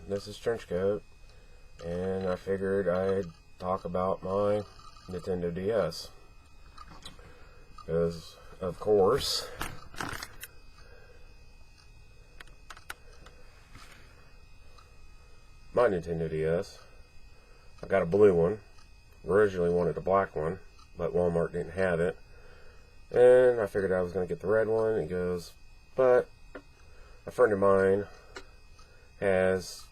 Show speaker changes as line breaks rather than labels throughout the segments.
This is Trenchcoat, and I figured I'd talk about my Nintendo DS. Because, of course, my Nintendo DS, I got a blue one. Originally wanted a black one, but Walmart didn't have it. And I figured I was going to get the red one. He goes, but a friend of mine has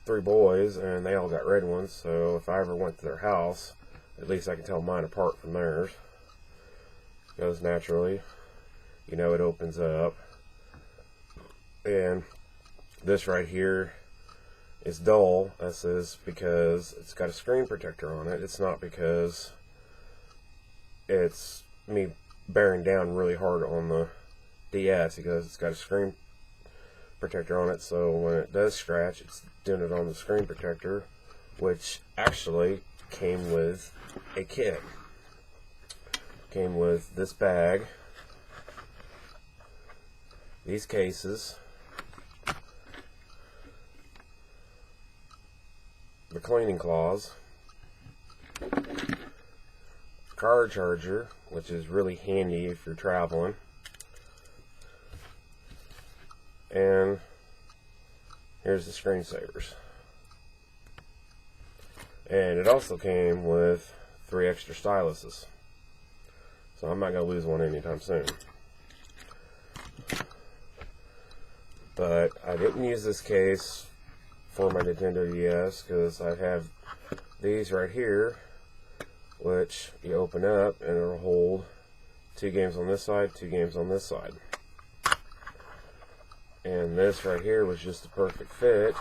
3 boys and they all got red ones, so if I ever went to their house, at least I can tell mine apart from theirs. Because naturally, you know, it opens up, and this right here is dull. This is because it's got a screen protector on it. It's not because it's me bearing down really hard on the DS, because it's got a screen protector on it, so when it does scratch, it's doing it on the screen protector, which actually came with a kit. Came with this bag, these cases, the cleaning cloths, car charger, which is really handy if you're traveling, and here's the screensavers. And it also came with 3 extra styluses, so I'm not going to lose one anytime soon. But I didn't use this case for my Nintendo DS because I have these right here, which you open up and it'll hold 2 games on this side, 2 games on this side. And this right here was just the perfect fit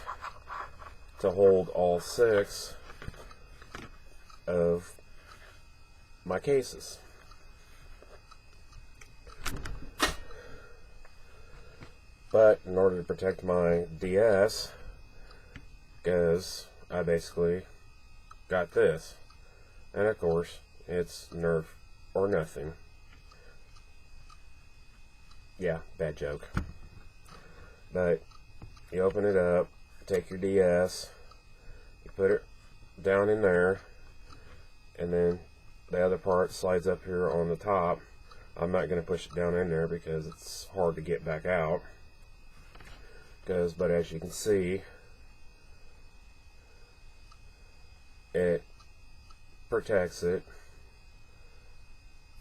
to hold all 6 of my cases. But in order to protect my DS, because I basically got this, and of course it's Nerf or nothing. Yeah, bad joke. But you open it up, take your DS, you put it down in there, and then the other part slides up here on the top. I'm not going to push it down in there because it's hard to get back out. But as you can see, it protects it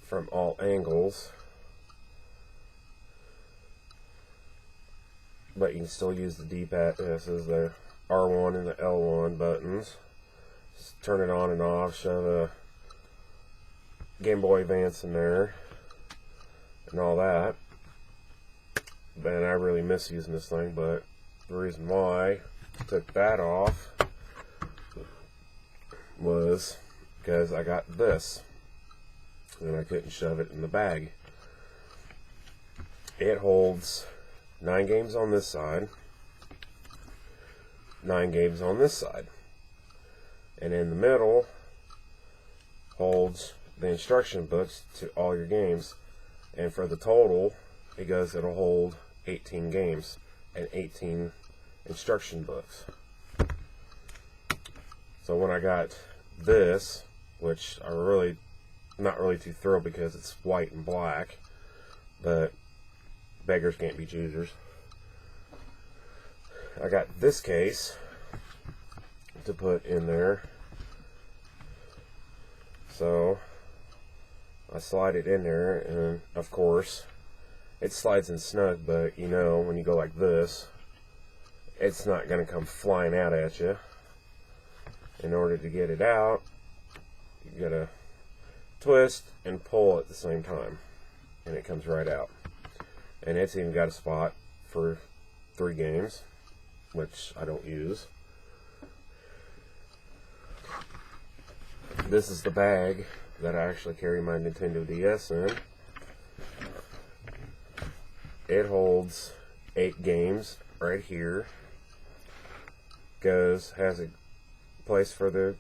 from all angles, but you can still use the D-pad. This is the R1 and the L1 buttons. Just turn it on and off, shove a Game Boy Advance in there and all that. And I really miss using this thing, but the reason why I took that off was because I got this and I couldn't shove it in the bag. It holds 9 games on this side, 9 games on this side, and in the middle holds the instruction books to all your games. And for the total, it'll hold 18 games and 18 instruction books. So when I got this, which I really not really too thrilled because it's white and black, but beggars can't be choosers. I got this case to put in there, so I slide it in there, and of course it slides in snug, but you know, when you go like this, it's not going to come flying out at you. In order to get it out, you gotta twist and pull at the same time, and it comes right out. And it's even got a spot for 3 games, which I don't use. This is the bag that I actually carry my Nintendo DS in. It holds 8 games right here. Has a place for the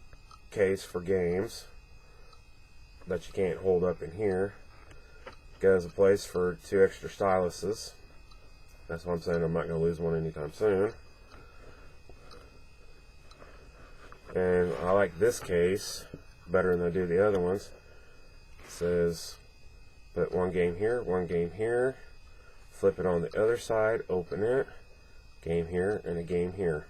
case for games that you can't hold up in here. Has a place for 2 extra styluses. That's why I'm saying I'm not going to lose one anytime soon. And I like this case better than I do the other ones. It says put one game here, one game here, flip it on the other side, open it, game here, and a game here.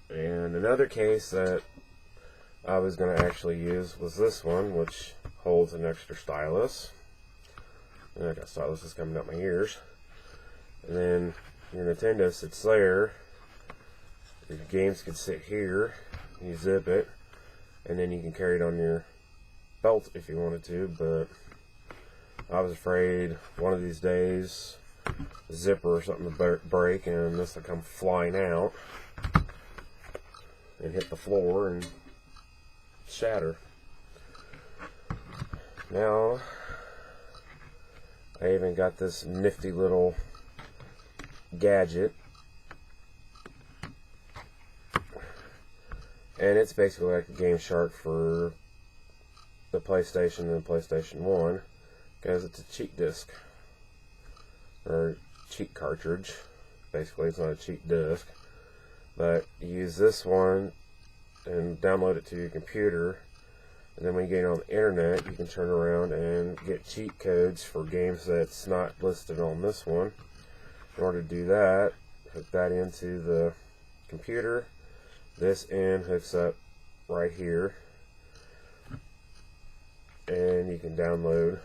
And another case that I was going to actually use was this one, which holds an extra stylus. And I got styluses coming out my ears. And then your Nintendo sits there. Your games can sit here. You zip it, and then you can carry it on your belt if you wanted to. But I was afraid one of these days the zipper or something to break, and this will come flying out and hit the floor and shatter. Now I even got this nifty little gadget, and it's basically like a Game Shark for the PlayStation and PlayStation 1, because it's a cheat disc or cheat cartridge. Basically, it's not a cheat disc, but you use this one and download it to your computer, and then when you get it on the internet, you can turn around and get cheat codes for games that's not listed on this one. In order to do that, hook that into the computer. This end hooks up right here, and you can download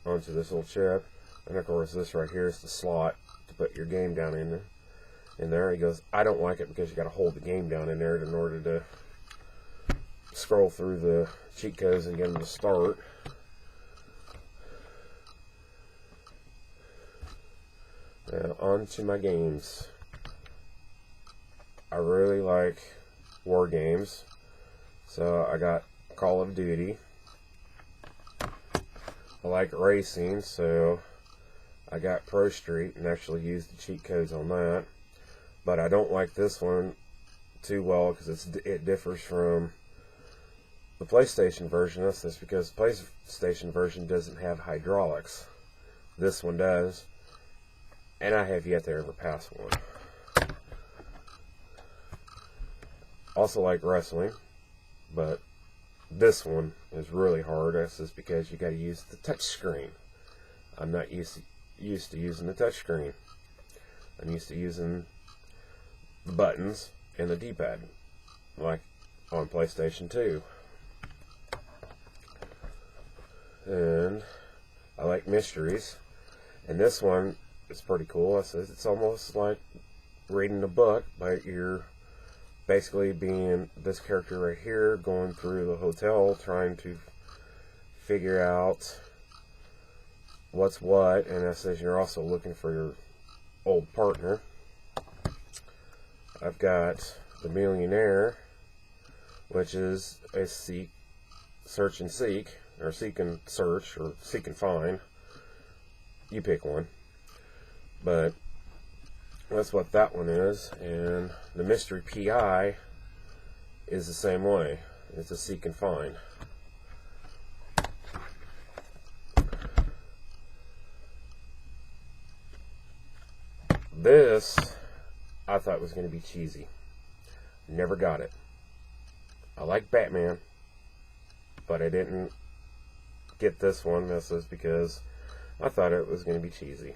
onto this little chip. And of course, this right here is the slot to put your game down in there. He goes, I don't like it because you got to hold the game down in there in order to scroll through the cheat codes and get them to start. Now on to my games. I really like war games, so I got Call of Duty. I like racing, so I got Pro Street and actually used the cheat codes on that. But I don't like this one too well because it differs from the PlayStation version. That's just because the PlayStation version doesn't have hydraulics. This one does, and I have yet to ever pass one. Also like wrestling, but this one is really hard. That's just because you got to use the touch screen. I'm not used to using the touch screen. I'm used to using the buttons and the D-pad, like on PlayStation 2. And I like mysteries, and this one is pretty cool. It's almost like reading a book, but you're basically being this character right here, going through the hotel trying to figure out what's what, and that says you're also looking for your old partner. I've got The Millionaire, which is a search and seek, or seek and search, or seek and find. You pick one. But that's what that one is. And the Mystery PI is the same way. It's a seek and find. This I thought was going to be cheesy. Never got it. I like Batman, but I didn't get this one. This is because I thought it was going to be cheesy.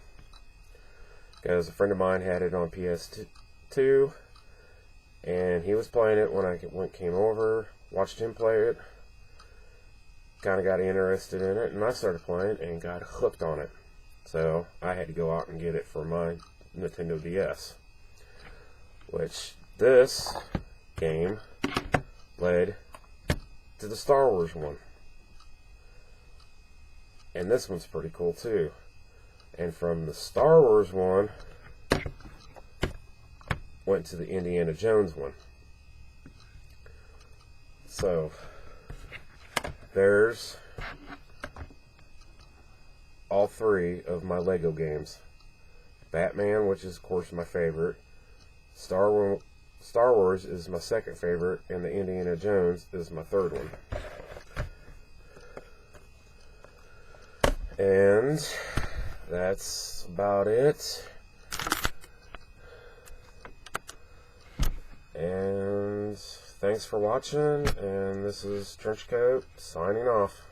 Because a friend of mine had it on PS2, and he was playing it when I came over, watched him play it, kind of got interested in it, and I started playing and got hooked on it. So I had to go out and get it for my Nintendo DS, which this game led to the Star Wars one. And this one's pretty cool too. And from the Star Wars one, went to the Indiana Jones one. So, there's all three of my Lego games. Batman, which is of course my favorite. Star Wars is my second favorite, and the Indiana Jones is my third one. And that's about it. And thanks for watching, and this is Trenchcoat signing off.